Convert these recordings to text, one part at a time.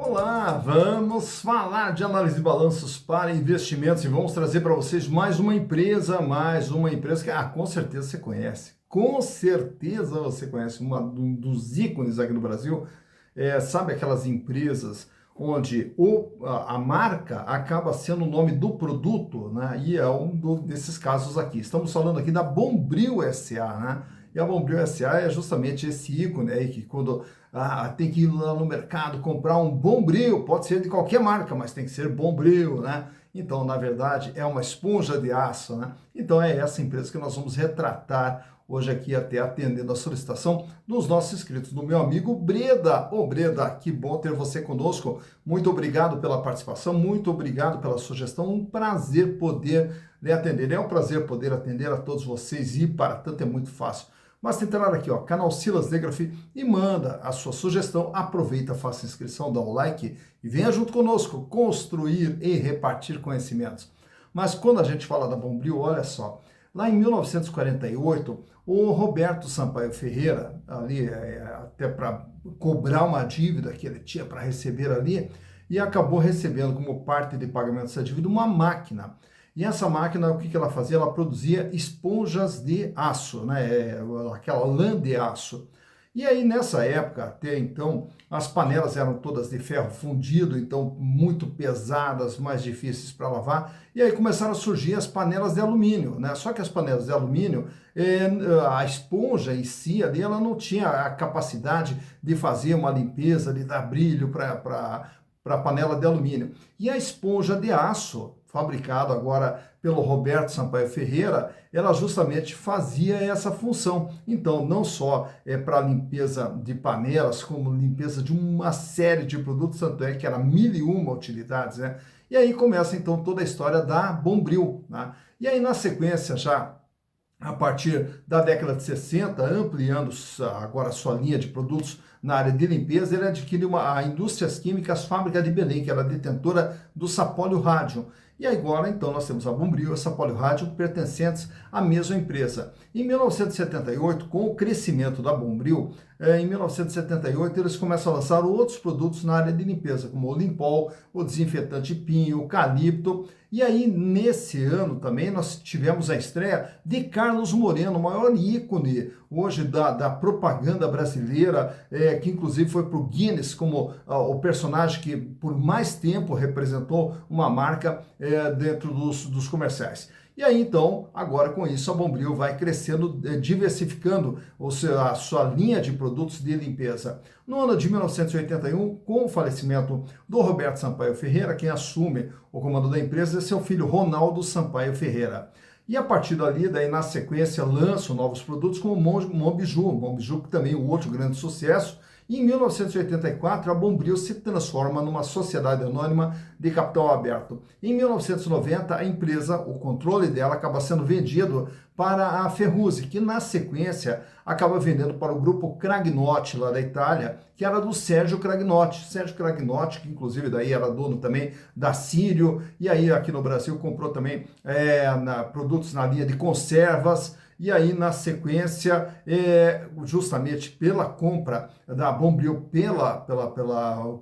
Olá, vamos falar de análise de balanços para investimentos e vamos trazer para vocês mais uma empresa que, com certeza você conhece. Com certeza você conhece um dos ícones aqui no Brasil. Sabe aquelas empresas onde a marca acaba sendo o nome do produto, né? E é desses casos aqui. Estamos falando aqui da Bombril SA, né? E a Bombril SA é justamente esse ícone aí que quando tem que ir lá no mercado comprar um Bombril, pode ser de qualquer marca, mas tem que ser Bombril, né? Então, na verdade, é uma esponja de aço, né? Então é essa empresa que nós vamos retratar hoje aqui, até atendendo a solicitação dos nossos inscritos, do meu amigo Breda. Ô Breda, que bom ter você conosco. Muito obrigado pela participação, muito obrigado pela sugestão. Um prazer poder lhe atender. É um prazer poder atender a todos vocês e para tanto é muito fácil. Basta entrar aqui, ó, canal Silas Degraf e manda a sua sugestão. Aproveita, faça a inscrição, dá o like e venha junto conosco construir e repartir conhecimentos. Mas quando a gente fala da Bombril, olha só, lá em 1948, o Roberto Sampaio Ferreira, ali até para cobrar uma dívida que ele tinha para receber ali, e acabou recebendo como parte de pagamento dessa dívida uma máquina. E essa máquina, o que ela fazia? Ela produzia esponjas de aço, né? Aquela lã de aço. E aí, nessa época, até então, as panelas eram todas de ferro fundido, então muito pesadas, mais difíceis para lavar. E aí começaram a surgir as panelas de alumínio, né? Só que as panelas de alumínio, a esponja em si ali, ela não tinha a capacidade de fazer uma limpeza, de dar brilho para a panela de alumínio. E a esponja de aço, fabricada agora pelo Roberto Sampaio Ferreira, ela justamente fazia essa função. Então, não só para limpeza de panelas, como limpeza de uma série de produtos, tanto é que era 1001 utilidades, né? E aí começa então toda a história da Bombril, né? E aí na sequência já a partir da década de 60, ampliando agora a sua linha de produtos na área de limpeza, ele adquiriu a Indústrias Químicas Fábrica de Belém, que era detentora do Sapólio Rádio. E agora, então, nós temos a Bombril e a Sapólio Rádio pertencentes à mesma empresa. Em 1978, com o crescimento da Bombril, em 1978 eles começam a lançar outros produtos na área de limpeza, como o Limpol, o desinfetante Pinho, o Calipto. E aí, nesse ano também, nós tivemos a estreia de Carlos Moreno, o maior ícone hoje da propaganda brasileira, que inclusive foi para o Guinness como o personagem que por mais tempo representou uma marca dentro dos comerciais. E aí, então, agora com isso, a Bombril vai crescendo, diversificando a sua linha de produtos de limpeza. No ano de 1981, com o falecimento do Roberto Sampaio Ferreira, quem assume o comando da empresa é seu filho Ronaldo Sampaio Ferreira. E a partir dali, daí na sequência, lançam novos produtos como o Monbiju, que também é um outro grande sucesso. E em 1984, a Bombril se transforma numa sociedade anônima de capital aberto. Em 1990, a empresa, o controle dela, acaba sendo vendido para a Ferrugem, que na sequência acaba vendendo para o grupo Cragnotti, lá da Itália, que era do Sérgio Cragnotti. Sérgio Cragnotti, que inclusive daí era dono também da Sírio, e aí aqui no Brasil comprou também produtos na linha de conservas. E aí, na sequência, justamente pela compra da Bombril pela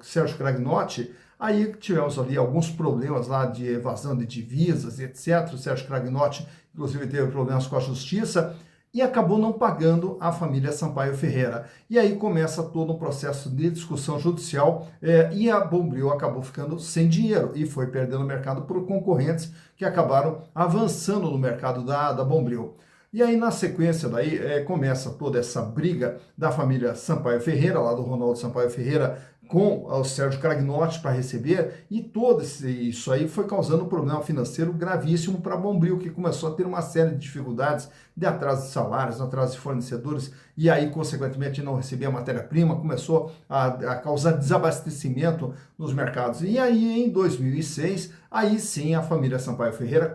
Sérgio Cragnotti, aí tivemos ali alguns problemas lá de evasão de divisas, etc. O Sérgio Cragnotti, inclusive, teve problemas com a justiça e acabou não pagando a família Sampaio Ferreira. E aí começa todo um processo de discussão judicial e a Bombril acabou ficando sem dinheiro e foi perdendo o mercado por concorrentes que acabaram avançando no mercado da Bombril. E aí, na sequência, daí começa toda essa briga da família Sampaio Ferreira, lá do Ronaldo Sampaio Ferreira, com o Sérgio Cragnotti para receber, e todo isso aí foi causando um problema financeiro gravíssimo para a Bombril, que começou a ter uma série de dificuldades de atraso de salários, atraso de fornecedores, e aí, consequentemente, não recebia matéria-prima, começou a causar desabastecimento nos mercados. E aí, em 2006, aí sim a família Sampaio Ferreira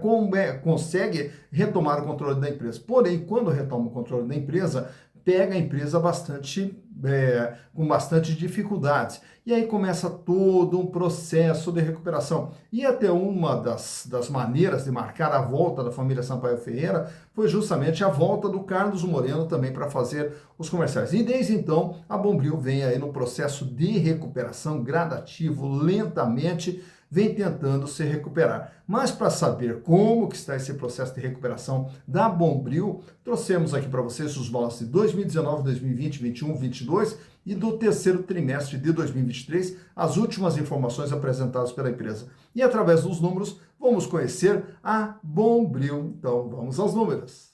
consegue retomar o controle da empresa. Porém, quando retoma o controle da empresa, pega a empresa bastante com bastante dificuldades. E aí começa todo um processo de recuperação. E até uma das maneiras de marcar a volta da família Sampaio Ferreira foi justamente a volta do Carlos Moreno também para fazer os comerciais. E desde então, a Bombril vem aí no processo de recuperação gradativo, lentamente, vem tentando se recuperar. Mas para saber como que está esse processo de recuperação da Bombril, trouxemos aqui para vocês os balanços de 2019, 2020, 2021, 2022 e do terceiro trimestre de 2023, as últimas informações apresentadas pela empresa. E através dos números, vamos conhecer a Bombril. Então, vamos aos números.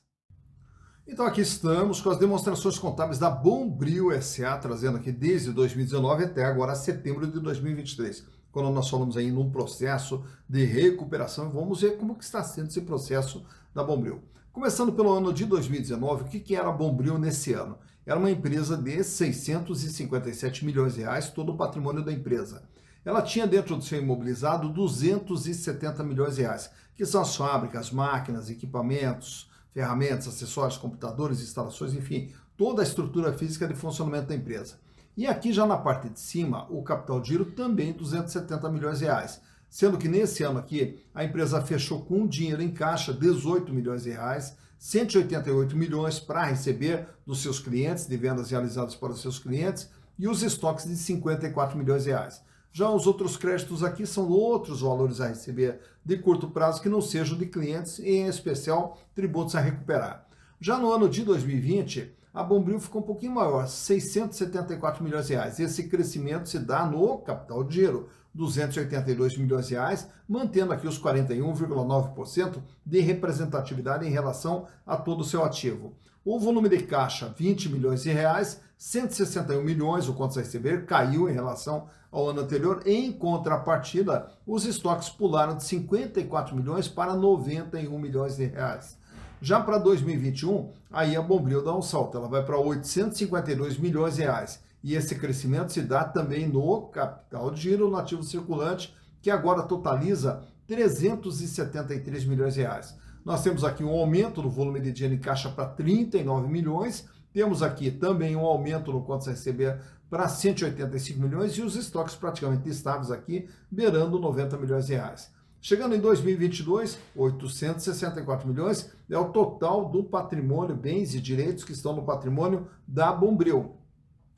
Então aqui estamos com as demonstrações contábeis da Bombril SA, trazendo aqui desde 2019 até agora setembro de 2023. Quando nós falamos aí num processo de recuperação, vamos ver como que está sendo esse processo da Bombril. Começando pelo ano de 2019, o que era a Bombril nesse ano? Era uma empresa de 657 milhões de reais, todo o patrimônio da empresa. Ela tinha dentro do seu imobilizado 270 milhões de reais, que são as fábricas, máquinas, equipamentos, ferramentas, acessórios, computadores, instalações, enfim, toda a estrutura física de funcionamento da empresa. E aqui já na parte de cima, o capital de giro também 270 milhões de reais, sendo que nesse ano aqui a empresa fechou com dinheiro em caixa 18 milhões de reais, 188 milhões para receber dos seus clientes, de vendas realizadas para os seus clientes, e os estoques de 54 milhões de reais. Já os outros créditos aqui são outros valores a receber de curto prazo que não sejam de clientes, e em especial tributos a recuperar. Já no ano de 2020, a Bombril ficou um pouquinho maior, 674 milhões de reais. Esse crescimento se dá no capital de giro, 282 milhões de reais, mantendo aqui os 41,9% de representatividade em relação a todo o seu ativo. O volume de caixa, 20 milhões de reais, 161 milhões, o contas a receber, caiu em relação ao ano anterior. Em contrapartida, os estoques pularam de 54 milhões para 91 milhões de reais. Já para 2021, aí a Bombril dá um salto, ela vai para 852 milhões de reais. E esse crescimento se dá também no capital de giro, no ativo circulante, que agora totaliza 373 milhões de reais. Nós temos aqui um aumento no volume de dinheiro em caixa para 39 milhões, temos aqui também um aumento no contas a receber para 185 milhões e os estoques praticamente estáveis aqui, beirando 90 milhões de reais. Chegando em 2022, 864 milhões é o total do patrimônio, bens e direitos que estão no patrimônio da Bombril.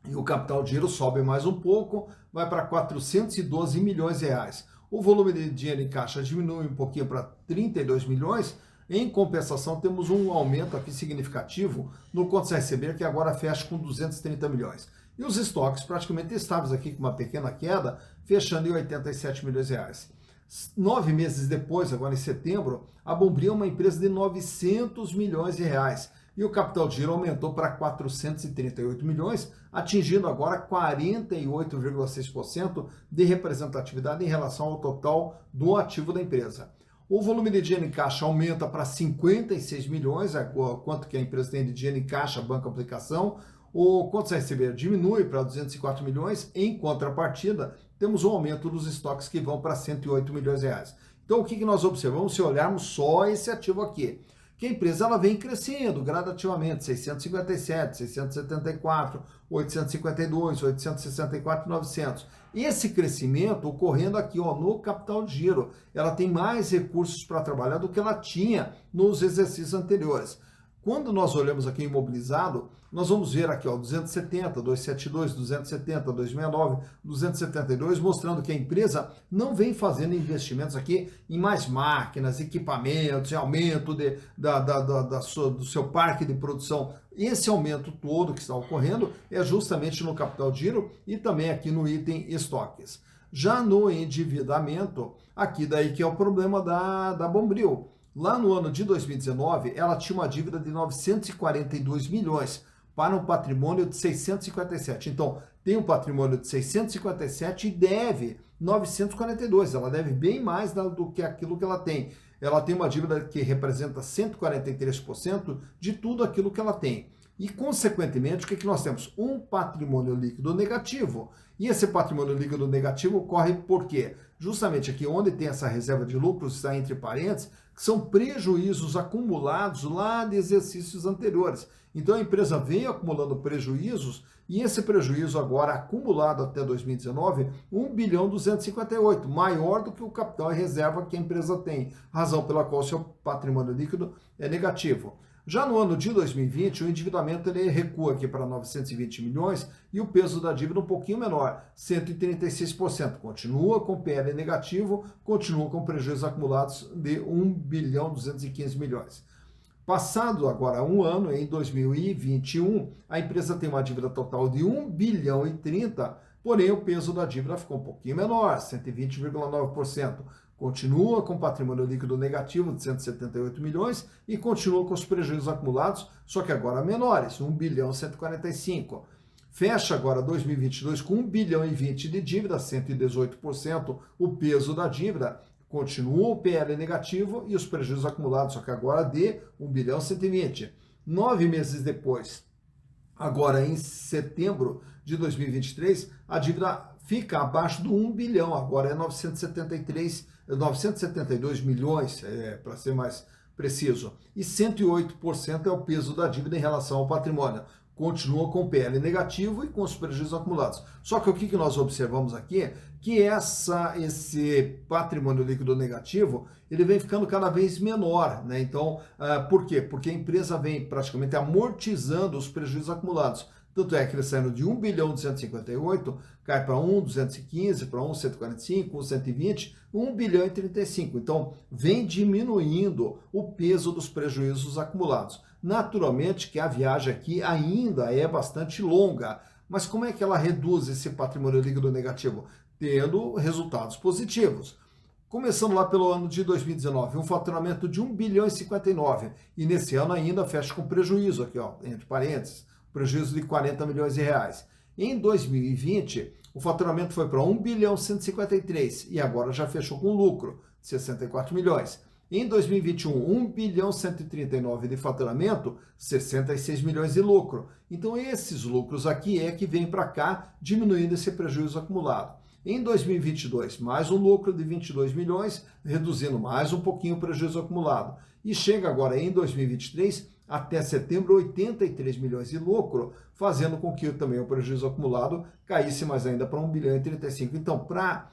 E o capital de giro sobe mais um pouco, vai para 412 milhões de reais. O volume de dinheiro em caixa diminui um pouquinho para 32 milhões. Em compensação, temos um aumento aqui significativo no contas a receber, que agora fecha com 230 milhões. E os estoques praticamente estáveis aqui, com uma pequena queda, fechando em 87 milhões de reais. 9 meses depois, agora em setembro, a Bombril é uma empresa de 900 milhões de reais e o capital de giro aumentou para 438 milhões, atingindo agora 48,6% de representatividade em relação ao total do ativo da empresa. O volume de dinheiro em caixa aumenta para 56 milhões, quanto que a empresa tem de dinheiro em caixa, banco aplicação. O contas a receber diminui para 204 milhões, em contrapartida, temos um aumento dos estoques que vão para 108 milhões de reais. Então, o que nós observamos se olharmos só esse ativo aqui? Que a empresa ela vem crescendo gradativamente, 657, 674, 852, 864 e 900. Esse crescimento ocorrendo aqui no capital de giro. Ela tem mais recursos para trabalhar do que ela tinha nos exercícios anteriores. Quando nós olhamos aqui imobilizado, nós vamos ver aqui 270, 272, 270, 269, 272, mostrando que a empresa não vem fazendo investimentos aqui em mais máquinas, equipamentos, em aumento do seu parque de produção. Esse aumento todo que está ocorrendo é justamente no capital de giro e também aqui no item estoques. Já no endividamento, aqui daí que é o problema da Bombril. Lá no ano de 2019, ela tinha uma dívida de 942 milhões para um patrimônio de 657. Então, tem um patrimônio de 657 e deve 942. Ela deve bem mais do que aquilo que ela tem. Ela tem uma dívida que representa 143% de tudo aquilo que ela tem. E, consequentemente, o que nós temos? Um patrimônio líquido negativo. E esse patrimônio líquido negativo ocorre por quê? Justamente aqui onde tem essa reserva de lucros, está entre parênteses, que que são prejuízos acumulados lá de exercícios anteriores. Então a empresa vem acumulando prejuízos e esse prejuízo agora acumulado até 2019, 1 bilhão 258, maior do que o capital e reserva que a empresa tem, razão pela qual seu patrimônio líquido é negativo. Já no ano de 2020, o endividamento ele recua aqui para 920 milhões e o peso da dívida um pouquinho menor, 136%. Continua com PL negativo, continua com prejuízos acumulados de 1 bilhão 215 milhões. Passado agora um ano, em 2021, a empresa tem uma dívida total de 1 bilhão e 30, porém o peso da dívida ficou um pouquinho menor, 120,9%. Continua com patrimônio líquido negativo de 178 milhões e continua com os prejuízos acumulados, só que agora menores, 1 bilhão 145. Fecha agora 2022 com 1 bilhão e 20 de dívida, 118% o peso da dívida. Continua o PL negativo e os prejuízos acumulados, só que agora de 1 bilhão 120. 9 meses depois, agora em setembro de 2023, a dívida fica abaixo do 1 bilhão, agora é 972 milhões, para ser mais preciso. E 108% é o peso da dívida em relação ao patrimônio. Continua com o PL negativo e com os prejuízos acumulados. Só que o que nós observamos aqui? Que esse patrimônio líquido negativo, ele vem ficando cada vez menor, né? Então, por quê? Porque a empresa vem praticamente amortizando os prejuízos acumulados. Tanto é que ele saindo de 1 bilhão 258, cai para 1 215, para 1 145, 1 120, 1 bilhão e 35. Então, vem diminuindo o peso dos prejuízos acumulados. Naturalmente que a viagem aqui ainda é bastante longa, mas como é que ela reduz esse patrimônio líquido negativo? Tendo resultados positivos. Começando lá pelo ano de 2019, um faturamento de 1 bilhão e 59, e nesse ano ainda fecha com prejuízo aqui, ó, entre parênteses, prejuízo de 40 milhões de reais. Em 2020, o faturamento foi para 1 bilhão 153 e agora já fechou com lucro de 64 milhões. Em 2021, 1 bilhão 139 de faturamento, 66 milhões de lucro. Então esses lucros aqui é que vem para cá, diminuindo esse prejuízo acumulado. Em 2022, mais um lucro de 22 milhões, reduzindo mais um pouquinho o prejuízo acumulado. E chega agora em 2023, até setembro, 83 milhões de lucro, fazendo com que também o prejuízo acumulado caísse mais ainda para 1 bilhão e 35. Então, para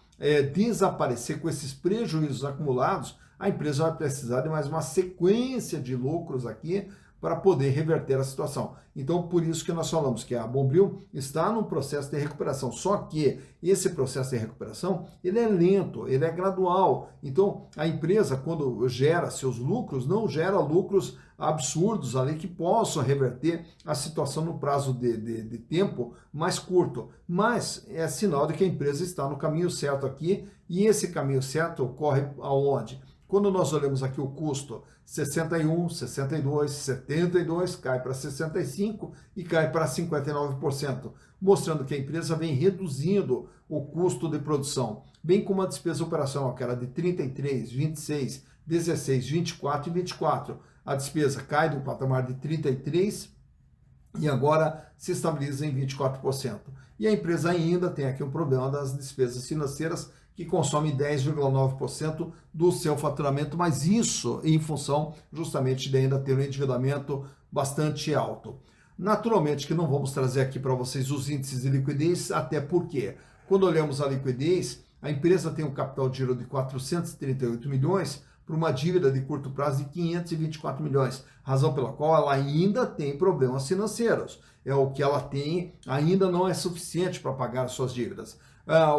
desaparecer com esses prejuízos acumulados, a empresa vai precisar de mais uma sequência de lucros aqui para poder reverter a situação. Então, por isso que nós falamos que a Bombril está num processo de recuperação. Só que esse processo de recuperação, ele é lento, ele é gradual. Então, a empresa, quando gera seus lucros, não gera lucros absurdos ali que possam reverter a situação no prazo de tempo mais curto. Mas é sinal de que a empresa está no caminho certo aqui, e esse caminho certo ocorre aonde? Quando nós olhamos aqui o custo, 61, 62, 72, cai para 65 e cai para 59%, mostrando que a empresa vem reduzindo o custo de produção, bem como a despesa operacional, que era de 33, 26, 16, 24 e 24. A despesa cai do patamar de 33 e agora se estabiliza em 24%. E a empresa ainda tem aqui um problema das despesas financeiras, que consome 10,9% do seu faturamento, mas isso em função justamente de ainda ter um endividamento bastante alto. Naturalmente que não vamos trazer aqui para vocês os índices de liquidez, até porque quando olhamos a liquidez, a empresa tem um capital de giro de 438 milhões para uma dívida de curto prazo de 524 milhões, razão pela qual ela ainda tem problemas financeiros. O que ela tem ainda não é suficiente para pagar as suas dívidas.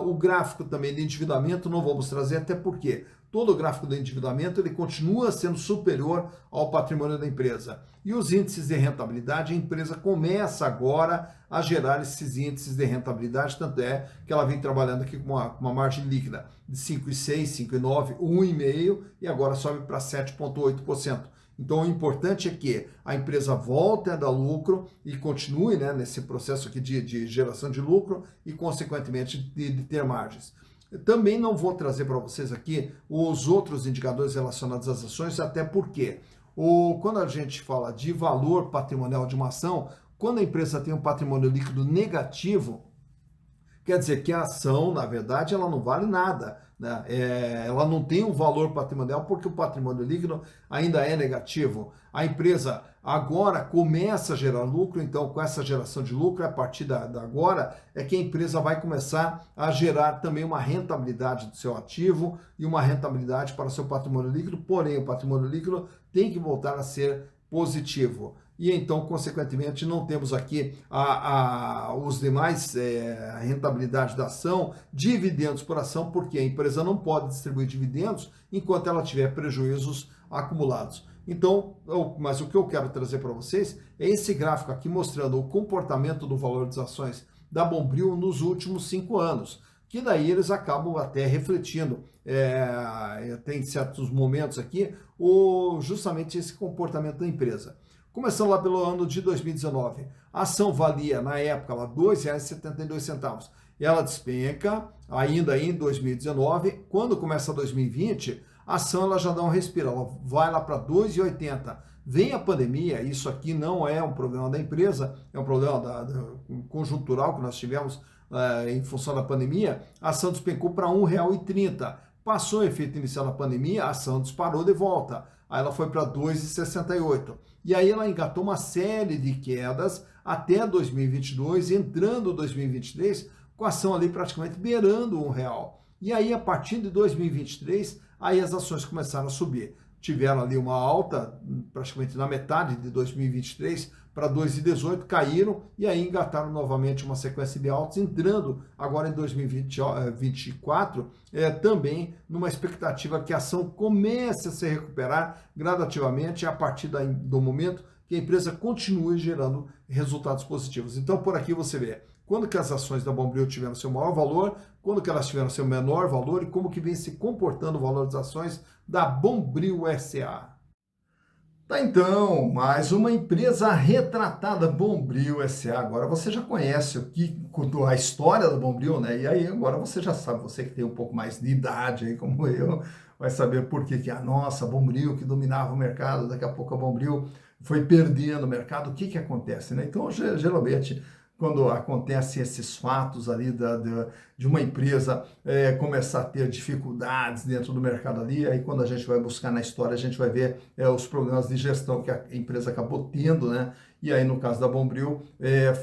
O gráfico também de endividamento não vamos trazer, até porque todo o gráfico de endividamento ele continua sendo superior ao patrimônio da empresa. E os índices de rentabilidade, a empresa começa agora a gerar esses índices de rentabilidade, tanto é que ela vem trabalhando aqui com uma margem líquida de 5,6, 5,9, 1,5 e agora sobe para 7,8%. Então, o importante é que a empresa volte a dar lucro e continue, né, nesse processo aqui de geração de lucro e, consequentemente, de ter margens. Eu também não vou trazer para vocês aqui os outros indicadores relacionados às ações, até porque quando a gente fala de valor patrimonial de uma ação, quando a empresa tem um patrimônio líquido negativo, quer dizer que a ação, na verdade, ela não vale nada. né? Ela não tem um valor patrimonial porque o patrimônio líquido ainda é negativo. A empresa agora começa a gerar lucro, então com essa geração de lucro, a partir da agora, é que a empresa vai começar a gerar também uma rentabilidade do seu ativo e uma rentabilidade para o seu patrimônio líquido, porém o patrimônio líquido tem que voltar a ser positivo. E então, consequentemente, não temos aqui os demais rentabilidade da ação, dividendos por ação, porque a empresa não pode distribuir dividendos enquanto ela tiver prejuízos acumulados. Então, mas o que eu quero trazer para vocês é esse gráfico aqui mostrando o comportamento do valor das ações da Bombril nos últimos 5 anos, que daí eles acabam até refletindo, tem certos momentos aqui, justamente esse comportamento da empresa. Começando lá pelo ano de 2019, a ação valia, na época, R$ 2,72. Ela despenca, ainda em 2019, quando começa 2020, a ação ela já dá um respiro, ela vai lá para R$ 2,80. Vem a pandemia, isso aqui não é um problema da empresa, é um problema conjuntural que nós tivemos em função da pandemia, a ação despencou para R$ 1,30. Passou o efeito inicial da pandemia, a ação disparou de volta. Aí ela foi para R$ 2,68. E aí ela engatou uma série de quedas até 2022, entrando 2023, com a ação ali praticamente beirando R$ 1. E aí, a partir de 2023, aí as ações começaram a subir. Tiveram ali uma alta, praticamente na metade de 2023, para 2,18, caíram e aí engataram novamente uma sequência de altas, entrando agora em 2024, também numa expectativa que a ação comece a se recuperar gradativamente a partir do momento que a empresa continue gerando resultados positivos. Então, por aqui você vê quando que as ações da Bombril tiveram seu maior valor, quando que elas tiveram seu menor valor e como que vem se comportando o valor das ações da Bombril SA. Tá então, mais uma empresa retratada, Bombril SA. Agora você já conhece a história da Bombril, né? E aí agora você já sabe, você que tem um pouco mais de idade aí como eu, vai saber por que a nossa Bombril que dominava o mercado, daqui a pouco a Bombril foi perdendo o mercado. O que acontece, né? Então, geralmente, quando acontecem esses fatos ali de uma empresa começar a ter dificuldades dentro do mercado ali, aí quando a gente vai buscar na história, a gente vai ver os problemas de gestão que a empresa acabou tendo, né? E aí, no caso da Bombril,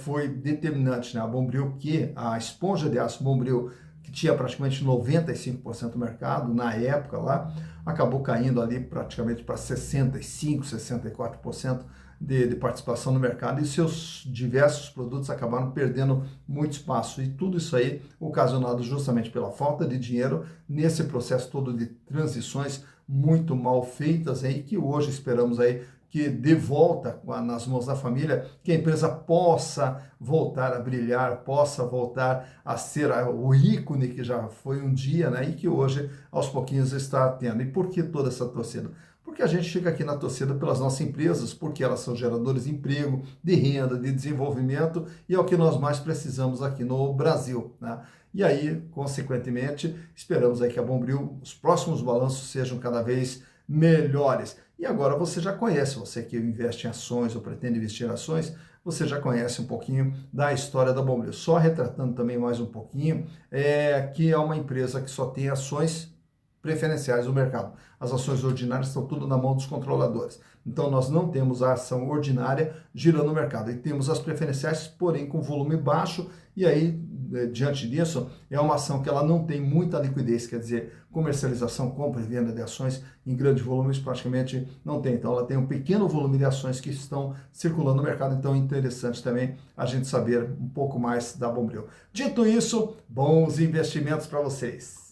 foi determinante, né? A Bombril, a esponja de aço Bombril, que tinha praticamente 95% do mercado na época lá, acabou caindo ali praticamente para 65%, 64% de participação no mercado e seus diversos produtos acabaram perdendo muito espaço. E tudo isso aí ocasionado justamente pela falta de dinheiro nesse processo todo de transições muito mal feitas aí, que hoje esperamos aí que de volta nas mãos da família, que a empresa possa voltar a brilhar, possa voltar a ser o ícone que já foi um dia, né? E que hoje, aos pouquinhos, está tendo. E por que toda essa torcida? Porque a gente fica aqui na torcida pelas nossas empresas, porque elas são geradores de emprego, de renda, de desenvolvimento, e é o que nós mais precisamos aqui no Brasil, né? E aí, consequentemente, esperamos aí que a Bombril, os próximos balanços sejam cada vez melhores. E agora você já conhece, você que investe em ações ou pretende investir em ações, você já conhece um pouquinho da história da Bombril. Só retratando também mais um pouquinho, que é uma empresa que só tem ações preferenciais no mercado. As ações ordinárias estão tudo na mão dos controladores. Então nós não temos a ação ordinária girando no mercado. E temos as preferenciais, porém com volume baixo, e aí, diante disso, é uma ação que ela não tem muita liquidez, quer dizer, comercialização, compra e venda de ações em grandes volumes praticamente não tem. Então ela tem um pequeno volume de ações que estão circulando no mercado, então é interessante também a gente saber um pouco mais da Bombril. Dito isso, bons investimentos para vocês!